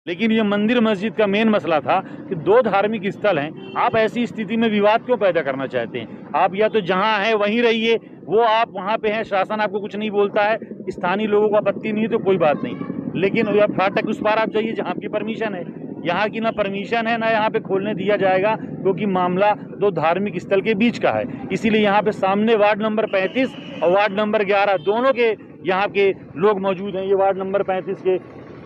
लेकिन ये मंदिर मस्जिद का मेन मसला था कि दो धार्मिक स्थल हैं, आप ऐसी स्थिति में विवाद क्यों पैदा करना चाहते हैं? आप या तो जहां हैं वहीं रहिए, वो आप वहां पे हैं, शासन आपको कुछ नहीं बोलता है, स्थानीय लोगों को आपत्ति नहीं है तो कोई बात नहीं, लेकिन फाटक उस पार आप जाइए जहाँ आपकी परमिशन है। यहाँ की ना परमिशन है ना यहाँ पे खोलने दिया जाएगा, क्योंकि मामला दो धार्मिक स्थल के बीच का है। इसीलिए यहाँ पे सामने वार्ड नंबर 35 और वार्ड नंबर 11 दोनों के यहाँ के लोग मौजूद हैं। ये वार्ड नंबर 35 के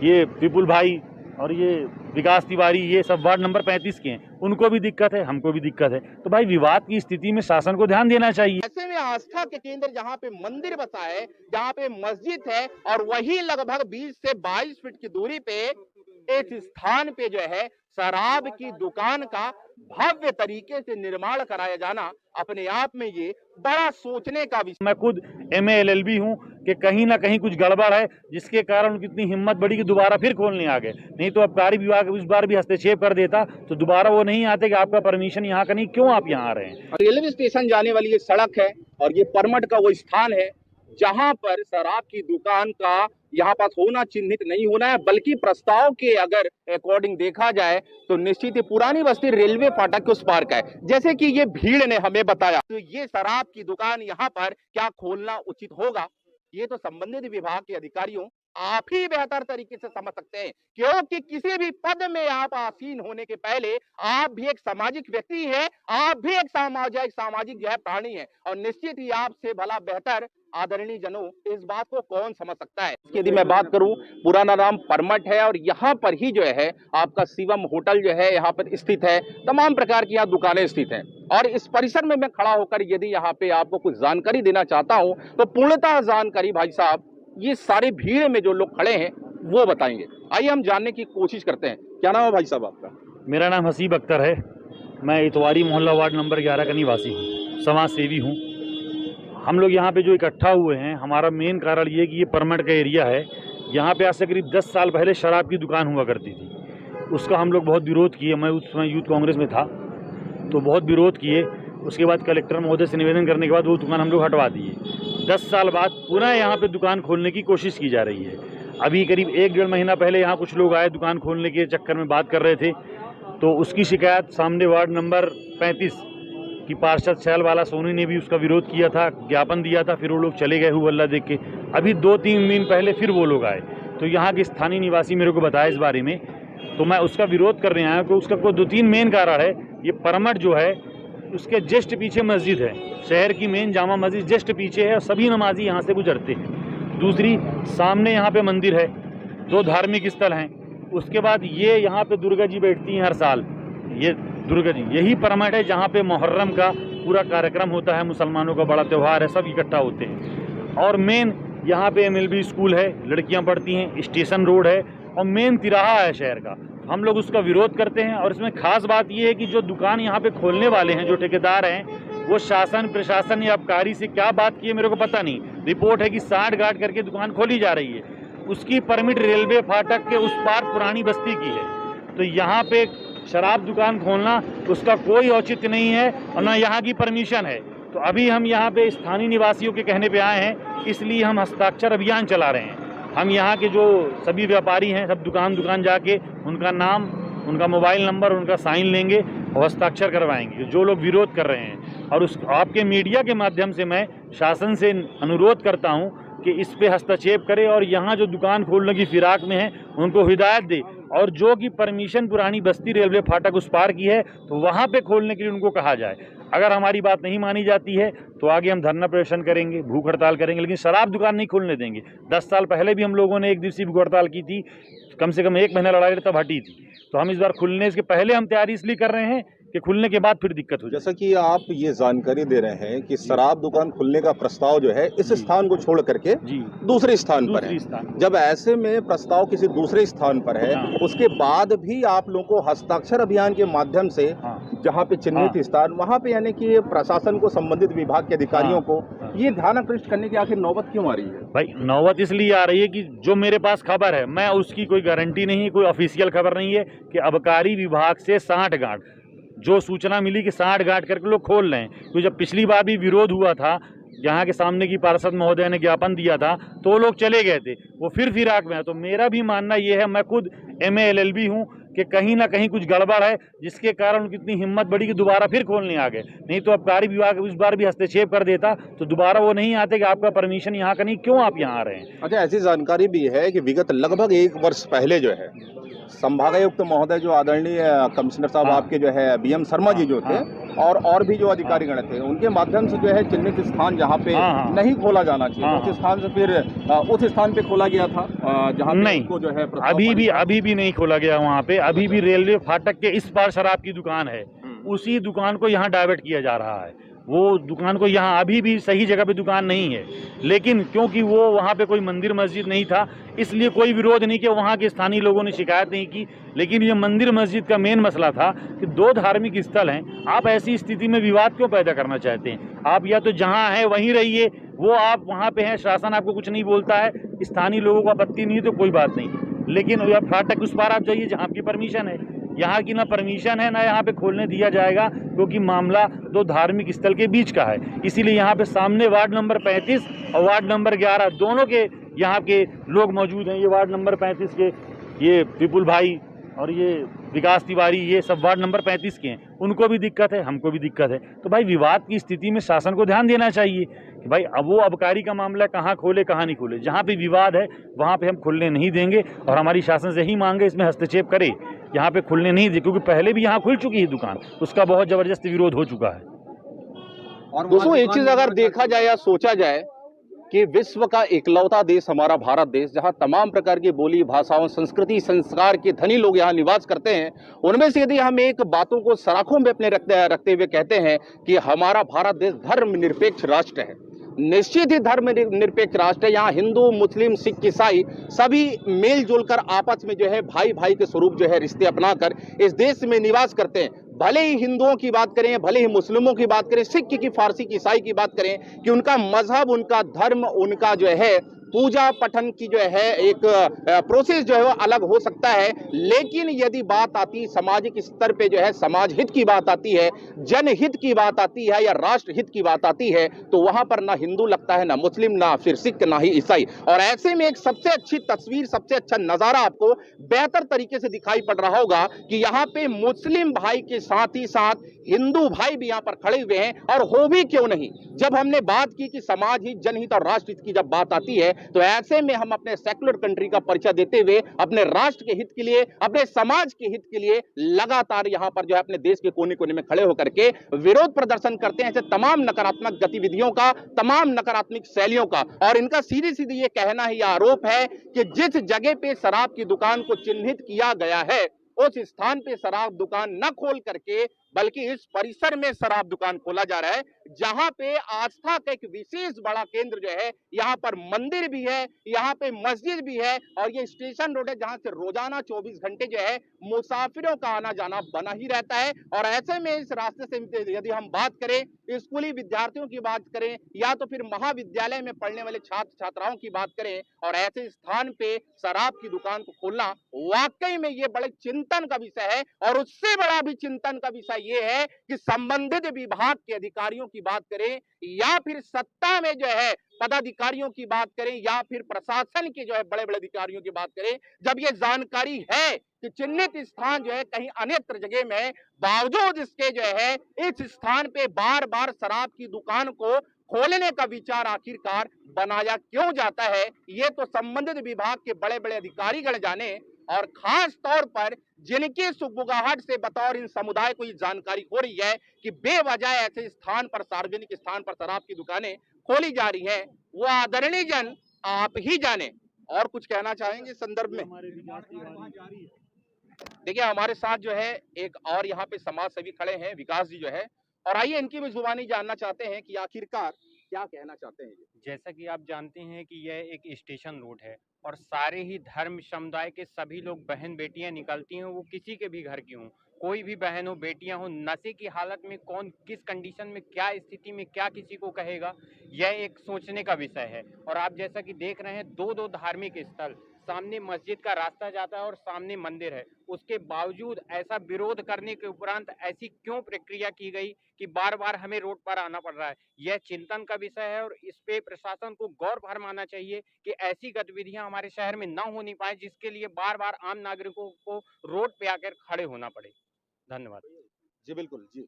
ये विपुल भाई और ये विकास तिवारी, ये सब वार्ड नंबर 35 के हैं, उनको भी दिक्कत है, हमको भी दिक्कत है। तो भाई विवाद की स्थिति में शासन को ध्यान देना चाहिए। ऐसे में आस्था के केंद्र जहाँ पे मंदिर बसा है, जहाँ पे मस्जिद है, और वही लगभग 20 से 22 फीट की दूरी पे एक स्थान पे जो है शराब की दुकान का भव्य तरीके से निर्माण कराया जाना अपने आप में ये बड़ा सोचने का विषय। मैं खुद MA LLB हूँ कि कहीं ना कहीं कुछ गड़बड़ है, जिसके कारण उनकी इतनी हिम्मत बढ़ी कि दोबारा फिर खोलने आ गए। नहीं तो आबकारी विभाग इस बार भी हस्तक्षेप कर देता तो दोबारा वो नहीं आते कि आपका परमिशन यहाँ का नहीं, क्यों आप यहाँ आ रहे हैं। रेलवे स्टेशन जाने वाली ये सड़क है और ये परमट का वो स्थान है जहां पर शराब की दुकान का यहाँ पास होना चिन्हित नहीं होना है, बल्कि प्रस्ताव के अगर अकॉर्डिंग देखा जाए तो निश्चित ही पुरानी बस्ती रेलवे फाटक के उस पार का है। जैसे कि ये भीड़ ने हमें बताया, तो ये शराब की दुकान यहाँ पर क्या खोलना उचित होगा, ये तो संबंधित विभाग के अधिकारियों आप ही बेहतर तरीके से समझ सकते हैं, क्योंकि किसी भी पद में आप आसीन होने के पहले आप भी एक सामाजिक व्यक्ति हैं, आप भी एक सामाजिक जो है प्राणी है, और निश्चित ही आपसे भला बेहतर आदरणीय जनों इस बात को कौन समझ सकता है। यदि मैं बात करूं, पुराना नाम परमट है और यहाँ पर ही जो है आपका शिवम होटल जो है यहाँ पर स्थित है, तमाम प्रकार की यहाँ दुकानें स्थित हैं, और इस परिसर में मैं खड़ा होकर यदि यहाँ पे आपको कुछ जानकारी देना चाहता हूँ तो पूर्णतः जानकारी भाई साहब ये सारी भीड़ में जो लोग खड़े हैं वो बताएंगे। आइए हम जानने की कोशिश करते हैं। क्या नाम है भाई साहब आपका? मेरा नाम हसीब अख्तर है, मैं इतवारी मोहल्ला वार्ड नंबर 11 का निवासी हूँ, समाज सेवी हूँ। हम लोग यहाँ पे जो इकट्ठा हुए हैं, हमारा मेन कारण ये कि ये परमट का एरिया है। यहाँ पे आज से करीब 10 साल पहले शराब की दुकान हुआ करती थी, उसका हम लोग बहुत विरोध किए। मैं उस समय यूथ कांग्रेस में था तो बहुत विरोध किए। उसके बाद कलेक्टर महोदय से निवेदन करने के बाद वो दुकान हम लोग हटवा दिए। 10 साल बाद पुनः यहाँ पे दुकान खोलने की कोशिश की जा रही है। अभी करीब 1-1.5 महीना पहले यहाँ कुछ लोग आए दुकान खोलने के चक्कर में, बात कर रहे थे, तो उसकी शिकायत सामने वार्ड नंबर 35 की पार्षद शैलबाला सोनी ने भी उसका विरोध किया था, ज्ञापन दिया था, फिर वो लोग चले गए हुआ देख के। अभी 2-3 दिन पहले फिर वो लोग आए, तो यहाँ के स्थानीय निवासी मेरे को बताया इस बारे में, तो मैं उसका विरोध करने आया कि उसका कोई 2-3 मेन कारण है। ये परमट जो है उसके जस्ट पीछे मस्जिद है, शहर की मेन जामा मस्जिद जस्ट पीछे है और सभी नमाजी यहाँ से गुजरते हैं। दूसरी, सामने यहाँ पे मंदिर है, दो धार्मिक स्थल हैं। उसके बाद ये यहाँ पे दुर्गा जी बैठती हैं हर साल, ये दुर्गा जी, यही परमट है जहाँ पे मुहर्रम का पूरा कार्यक्रम होता है, मुसलमानों का बड़ा त्यौहार है, सब इकट्ठा होते हैं। और मेन यहाँ पे MLB स्कूल है, लड़कियाँ पढ़ती हैं, स्टेशन रोड है और मेन तिराहा है शहर का। हम लोग उसका विरोध करते हैं। और इसमें खास बात यह है कि जो दुकान यहाँ पे खोलने वाले हैं, जो ठेकेदार हैं, वो शासन प्रशासन या आबकारी से क्या बात की है मेरे को पता नहीं। रिपोर्ट है कि 60 गार्ड करके दुकान खोली जा रही है, उसकी परमिट रेलवे फाटक के उस पार पुरानी बस्ती की है। तो यहाँ पे शराब दुकान खोलना उसका कोई औचित्य नहीं है और न यहाँ की परमिशन है। तो अभी हम यहाँ पे स्थानीय निवासियों के कहने पे आए हैं, इसलिए हम हस्ताक्षर अभियान चला रहे हैं। हम यहाँ के जो सभी व्यापारी हैं, सब दुकान जाके उनका नाम, उनका मोबाइल नंबर, उनका साइन लेंगे और हस्ताक्षर करवाएंगे जो लोग विरोध कर रहे हैं। और उस आपके मीडिया के माध्यम से मैं शासन से अनुरोध करता हूँ कि इस पे हस्तक्षेप करे और यहाँ जो दुकान खोलने की फिराक में है उनको हिदायत दे, और जो कि परमिशन पुरानी बस्ती रेलवे फाटक उस पार की है तो वहाँ पे खोलने के लिए उनको कहा जाए। अगर हमारी बात नहीं मानी जाती है तो आगे हम धरना प्रदर्शन करेंगे, भूख हड़ताल करेंगे, लेकिन शराब दुकान नहीं खोलने देंगे। 10 साल पहले भी हम लोगों ने 1 दिवसीय भूख हड़ताल की थी, कम से कम 1 महीना लड़ाई तब हटी थी। तो हम इस बार खुलने से पहले हम तैयारी इसलिए कर रहे हैं कि खुलने के बाद फिर दिक्कत हो जाए। जैसा कि आप ये जानकारी दे रहे हैं कि शराब दुकान खुलने का प्रस्ताव जो है इस स्थान को छोड़ करके दूसरे स्थान पर है। जब ऐसे में प्रस्ताव किसी दूसरे स्थान पर है, उसके बाद भी आप लोगों को हस्ताक्षर अभियान के माध्यम से जहाँ पे चिन्हित स्थान, वहाँ पे यानी कि प्रशासन को, संबंधित विभाग के अधिकारियों को ये ध्यान आकृष्ट करने की आखिर नौबत क्यों आ रही है? भाई नौबत इसलिए आ रही है कि जो मेरे पास खबर है, मैं उसकी कोई गारंटी नहीं है, कोई ऑफिशियल खबर नहीं है कि आबकारी विभाग से 60 गार्ड, जो सूचना मिली कि 60 गार्ड करके लोग खोल रहे हैं। तो जब पिछली बार भी विरोध हुआ था, यहाँ के सामने की पार्षद महोदय ने ज्ञापन दिया था तो लोग चले गए थे, वो फिर फिराक में है। तो मेरा भी मानना ये है, मैं खुद MA LLB हूँ कि कहीं ना कहीं कुछ गड़बड़ है, जिसके कारण उनकी इतनी हिम्मत बढ़ी कि दोबारा फिर खोलने आ गए। नहीं तो आबकारी विभाग इस बार भी हस्तक्षेप कर देता तो दोबारा वो नहीं आते कि आपका परमिशन यहाँ का नहीं, क्यों आप यहाँ आ रहे हैं। अच्छा, ऐसी जानकारी भी है कि विगत लगभग 1 वर्ष पहले जो है संभागायुक्त महोदय जो आदरणीय कमिश्नर साहब आपके जो है BM शर्मा जी जो थे और भी जो अधिकारीगण थे, उनके माध्यम से जो है चिन्हित स्थान जहाँ पे नहीं खोला जाना चाहिए उस स्थान से फिर उस स्थान पे खोला गया था जहाँ नहीं को जो है अभी भी नहीं खोला गया वहाँ पे। अभी भी रेलवे फाटक के इस पार शराब की दुकान है, उसी दुकान को यहाँ डाइवर्ट किया जा रहा है। वो दुकान को यहाँ अभी भी सही जगह पे दुकान नहीं है, लेकिन क्योंकि वो वहाँ पे कोई मंदिर मस्जिद नहीं था इसलिए कोई विरोध नहीं किया, वहाँ के स्थानीय लोगों ने शिकायत नहीं की। लेकिन ये मंदिर मस्जिद का मेन मसला था कि 2 धार्मिक स्थल हैं, आप ऐसी स्थिति में विवाद क्यों पैदा करना चाहते हैं। आप या तो जहाँ हैं वहीं रहिए, वो आप वहाँ पे हैं, शासन आपको कुछ नहीं बोलता है, स्थानीय लोगों को आपत्ति नहीं है तो कोई बात नहीं, लेकिन फाटक उस पार आप जाइए जहाँ आपकी परमिशन है। यहाँ की ना परमिशन है ना यहाँ पे खोलने दिया जाएगा, क्योंकि मामला 2 धार्मिक स्थल के बीच का है। इसीलिए यहाँ पे सामने वार्ड नंबर 35 और वार्ड नंबर 11 दोनों के यहाँ के लोग मौजूद हैं। ये वार्ड नंबर 35 के ये विपुल भाई और ये विकास तिवारी, ये सब वार्ड नंबर 35 के हैं, उनको भी दिक्कत है, हमको भी दिक्कत है। तो भाई विवाद की स्थिति में शासन को ध्यान देना चाहिए कि भाई अब वो आबकारी का मामला कहाँ खोले कहाँ नहीं खोले। जहाँ पे विवाद है वहाँ पे हम खुलने नहीं देंगे और हमारी शासन से यही मांगे इसमें हस्तक्षेप करे, यहाँ पे खुलने नहीं दे, क्योंकि पहले भी यहाँ खुल चुकी है दुकान, उसका बहुत जबरदस्त विरोध हो चुका है। और दोस्तों एक चीज अगर देखा जाए या सोचा जाए कि विश्व का इकलौता देश हमारा भारत देश, जहां तमाम प्रकार की बोली भाषाओं संस्कृति संस्कार के धनी लोग यहां निवास करते हैं, उनमें से यदि हम एक बातों को सराखों में अपने रखते हुए कहते हैं कि हमारा भारत देश धर्मनिरपेक्ष राष्ट्र है, निश्चित ही धर्मनिरपेक्ष राष्ट्र है। यहाँ हिंदू मुस्लिम सिख ईसाई सभी मेल जोल कर आपस में जो है भाई भाई के स्वरूप जो है रिश्ते अपनाकर इस देश में निवास करते हैं। भले ही हिंदुओं की बात करें, भले ही मुस्लिमों की बात करें, सिख की फारसी की ईसाई की बात करें कि उनका मजहब, उनका धर्म, उनका जो है पूजा पठन की जो है एक प्रोसेस जो है वो अलग हो सकता है, लेकिन यदि बात आती सामाजिक स्तर पे जो है समाज हित की बात आती है, जनहित की बात आती है या राष्ट्र हित की बात आती है, तो वहां पर ना हिंदू लगता है, ना मुस्लिम, ना फिर सिख, ना ही ईसाई। और ऐसे में एक सबसे अच्छी तस्वीर, सबसे अच्छा नजारा आपको बेहतर तरीके से दिखाई पड़ रहा होगा कि यहाँ पे मुस्लिम भाई के साथ ही साथ हिंदू भाई भी यहाँ पर खड़े हुए हैं। और हो भी क्यों नहीं, जब हमने बात की कि समाज हित, जनहित और राष्ट्र हित की जब बात आती है, तो ऐसे में हम अपने सेक्युलर कंट्री का परिचय देते हुए अपने राष्ट्र के हित के लिए, अपने समाज के हित के लिए लगातार यहाँ पर जो है अपने देश के कोने कोने में खड़े होकर के विरोध प्रदर्शन करते हैं ऐसे तमाम नकारात्मक गतिविधियों का, तमाम नकारात्मक शैलियों का। और इनका सीधे सीधे ये कहना ही आरोप है कि जिस जगह पे शराब की दुकान को चिन्हित किया गया है उस स्थान पे शराब दुकान न खोल करके बल्कि इस परिसर में शराब दुकान खोला जा रहा है, जहां पे आस्था का एक विशेष बड़ा केंद्र जो है, यहाँ पर मंदिर भी है, यहाँ पे मस्जिद भी है और ये स्टेशन रोड है जहां से रोजाना 24 घंटे जो है मुसाफिरों का आना जाना बना ही रहता है। और ऐसे में इस रास्ते से यदि हम बात करें, स्कूली विद्यार्थियों की बात करें या तो फिर महाविद्यालय में पढ़ने वाले छात्र छात्राओं की बात करें, और ऐसे स्थान पे शराब की दुकान को खोलना वाकई में ये बड़े चिंतन का विषय है। और उससे बड़ा भी चिंतन का विषय ये है कि संबंधित विभाग के अधिकारियों की बात करें या फिर सत्ता में जो है पदाधिकारियों की बात करें या फिर प्रशासन के जो है बड़े बड़े अधिकारियों की बात करें, जब ये जानकारी है कि चिन्हित स्थान जो है कहीं अन्यत्र जगह में, बावजूद इसके जो है इस स्थान पे बार बार शराब की दुकान को खोलने का विचार आखिरकार बनाया क्यों जाता है, ये तो संबंधित विभाग के बड़े बड़े अधिकारीगण जाने। और खास तौर पर जिनके सुगबुगाहट से बतौर इन समुदाय को ये जानकारी हो रही है कि बेवजह ऐसे स्थान पर, सार्वजनिक स्थान पर शराब की दुकानें खोली जा रही हैं, वो आदरणीय जन आप ही जाने। और कुछ कहना चाहेंगे संदर्भ में? देखिए हमारे साथ जो है एक और यहाँ पे समाज सेवी खड़े हैं, विकास जी जो है, और आइए इनकी भी जुबानी जानना चाहते हैं कि आखिरकार क्या कहना चाहते हैं। जैसा कि आप जानते हैं कि यह एक स्टेशन रोड है और सारे ही धर्म समुदाय के सभी लोग, बहन बेटियां निकलती हैं, वो किसी के भी घर की हों, कोई भी बहन हो, बेटियां हो, नशे की हालत में कौन किस कंडीशन में, क्या स्थिति में क्या किसी को कहेगा, यह एक सोचने का विषय है। और आप जैसा कि देख रहे हैं, 2 धार्मिक स्थल सामने मस्जिद का रास्ता जाता है और सामने मंदिर है, उसके बावजूद ऐसा विरोध करने के उपरांत ऐसी क्यों प्रक्रिया की गई कि बार बार हमें रोड पर आना पड़ रहा है। यह चिंतन का विषय है और इस पे प्रशासन को गौर फरमाना चाहिए कि ऐसी गतिविधियां हमारे शहर में न होनी पाए जिसके लिए बार बार आम नागरिकों को रोड पे आकर खड़े होना पड़े। धन्यवाद। जी बिल्कुल जी।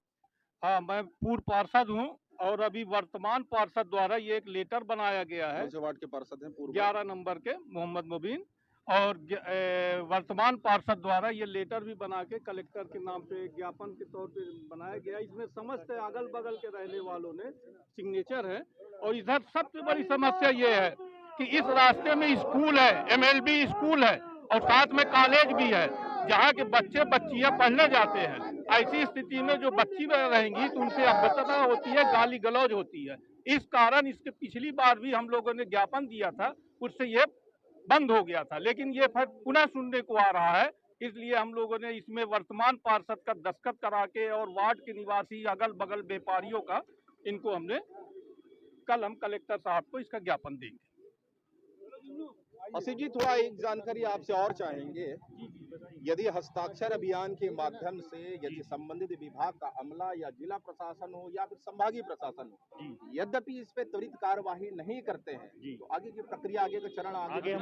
हाँ, मैं पूर्व पार्षद हूँ और अभी वर्तमान पार्षद द्वारा ये एक लेटर बनाया गया है। कौन से वार्ड के पार्षद हैं? पूर्व 11 नंबर के मोहम्मद मुबीन। और वर्तमान पार्षद द्वारा ये लेटर भी बना के कलेक्टर के नाम पे ज्ञापन के तौर पे बनाया गया। इसमें समस्त अगल बगल के रहने वालों ने सिग्नेचर है। और इधर सबसे बड़ी समस्या ये है कि इस रास्ते में स्कूल है, MLB स्कूल है और साथ में कॉलेज भी है जहाँ के बच्चे बच्चियाँ पढ़ने जाते हैं। ऐसी स्थिति में जो बच्ची रहेंगी तो उनसे अभद्रता होती है, गाली गलौज होती है। इस कारण इसके पिछली बार भी हम लोगों ने ज्ञापन दिया था, उससे ये बंद हो गया था, लेकिन ये फिर पुनः सुनने को आ रहा है। इसलिए हम लोगों ने इसमें वर्तमान पार्षद का दस्तखत करा के और वार्ड के निवासी अगल बगल व्यापारियों का इनको हमने कल हम कलेक्टर साहब को इसका ज्ञापन देंगे। असीम जी, थोड़ा एक जानकारी आपसे और चाहेंगे। यदि हस्ताक्षर अभियान के माध्यम से यदि संबंधित विभाग का अमला या जिला प्रशासन हो या फिर संभागीय प्रशासन हो, यद्यपि इस पे त्वरित कार्यवाही नहीं करते हैं, तो आगे की प्रक्रिया, आगे का चरण आगे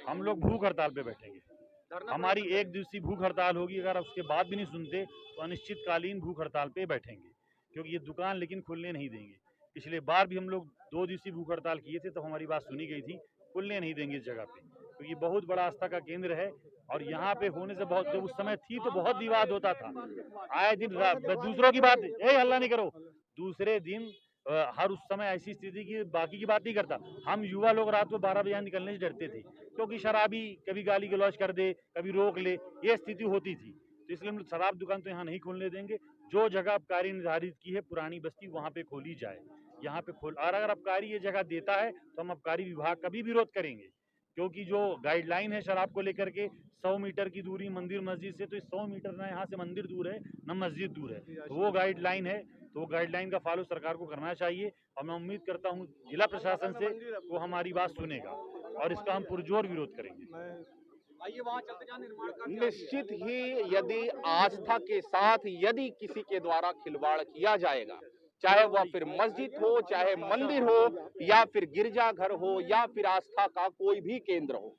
हम लोग भूख हड़ताल पे बैठेंगे। हमारी 1 दिवसीय भूख हड़ताल होगी। अगर उसके बाद भी नहीं सुनते तो अनिश्चितकालीन भूख हड़ताल पे बैठेंगे, क्योंकि ये दुकान लेकिन खुलने नहीं देंगे। पिछले बार भी हम लोग 2 दिवसीय भूख हड़ताल किए थे, तो हमारी बात सुनी गई थी, खुलने नहीं देंगे इस जगह पे, तो ये बहुत बड़ा आस्था का केंद्र है। और यहाँ पे होने से बहुत, जब उस समय थी तो बहुत विवाद होता था, आए दिन दूसरों की बात, हल्ला नहीं करो, दूसरे दिन हर उस समय ऐसी स्थिति की बाकी की बात नहीं करता। हम युवा लोग रात को 12 बजे निकलने से डरते थे, क्योंकि शराबी कभी गाली गलौज कर दे, कभी रोक ले, ये स्थिति होती थी। तो इसलिए हम लोग शराब दुकान तो यहाँ नहीं खोलने देंगे। जो जगह अबकारी निर्धारित की है पुरानी बस्ती, वहाँ पे खोली जाए, यहाँ पे खोल। और अगर अबकारी ये जगह देता है तो हम अबकारी विभाग का भी विरोध करेंगे, क्योंकि जो गाइडलाइन है शराब को लेकर के 100 मीटर की दूरी मंदिर मस्जिद से, तो 100 मीटर ना यहाँ से मंदिर दूर है ना मस्जिद दूर है, तो वो गाइडलाइन है, तो वो गाइडलाइन का फॉलो सरकार को करना चाहिए। और मैं उम्मीद करता हूँ जिला प्रशासन से वो हमारी बात सुनेगा और इसका हम पुरजोर विरोध करेंगे। निश्चित ही यदि आस्था के साथ यदि किसी के द्वारा खिलवाड़ किया जाएगा, चाहे वह फिर मस्जिद हो, चाहे मंदिर हो, या फिर गिरजाघर हो, या फिर आस्था का कोई भी केंद्र हो,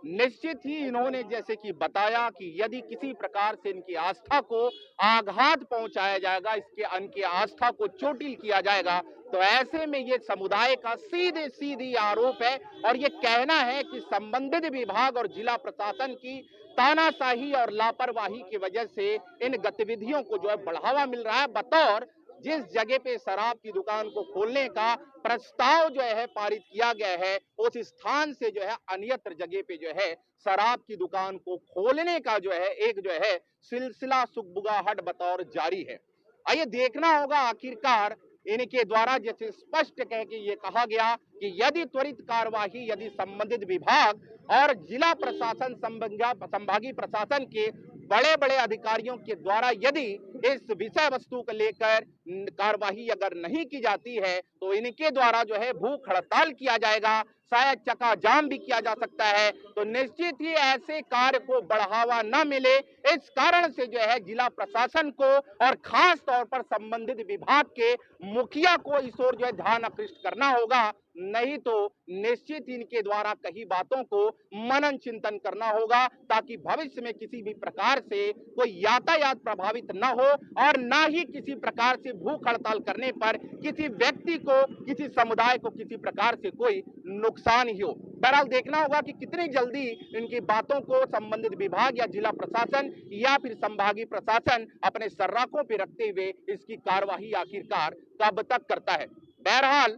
निश्चित ही इन्होंने जैसे कि बताया कि यदि किसी प्रकार से इनकी आस्था को आघात पहुंचाया जाएगा, इनकी आस्था को चोटिल किया जाएगा, तो ऐसे में ये समुदाय का सीधी आरोप है और ये कहना है कि संबंधित विभाग और जिला प्रशासन की तानाशाही और लापरवाही की वजह से इन गतिविधियों को जो है बढ़ावा मिल रहा है। बतौर जिस जगह पे शराब की दुकान को खोलने का प्रस्ताव जो है पारित किया गया है, उस स्थान से जो है अन्यत्र जगह पे जो है शराब की दुकान को खोलने का जो है एक जो है सिलसिला सुगबुगाहट बतौर जारी है। आइए देखना होगा आखिरकार इनके द्वारा जैसे स्पष्ट कह के ये कहा गया कि यदि त्वरित कार्यवाही यदि संबंधित विभाग और जिला प्रशासन संभागीय प्रशासन के बड़े बड़े अधिकारियों के द्वारा यदि इस विषय वस्तु को लेकर कार्यवाही अगर नहीं की जाती है, तो इनके द्वारा जो है भूख हड़ताल किया जाएगा, शायद चक्का जाम भी किया जा सकता है। तो निश्चित ही ऐसे कार्य को बढ़ावा न मिले, इस कारण से जो है जिला प्रशासन को और खास तौर पर संबंधित विभाग के मुखिया को इस ओर जो है ध्यान आकृष्ट करना होगा, नहीं तो निश्चित इनके द्वारा कही बातों को मनन चिंतन करना होगा, ताकि भविष्य में किसी भी प्रकार से कोई यातायात प्रभावित न हो और न ही किसी प्रकार से भूख हड़ताल करने पर किसी व्यक्ति को, किसी समुदाय को किसी प्रकार से कोई नुकसान ही हो। बहरहाल देखना होगा कि कितनी जल्दी इनकी बातों को संबंधित विभाग या जिला प्रशासन या फिर संभागीय प्रशासन अपने सर्राफों पे रखते हुए इसकी कार्यवाही आखिरकार कब तक करता है। बहरहाल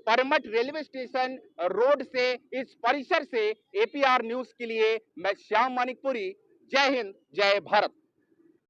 परमठ रेलवे स्टेशन रोड से इस परिसर से APR न्यूज के लिए मैं श्याम मानिकपुरी। जय हिंद, जय भारत।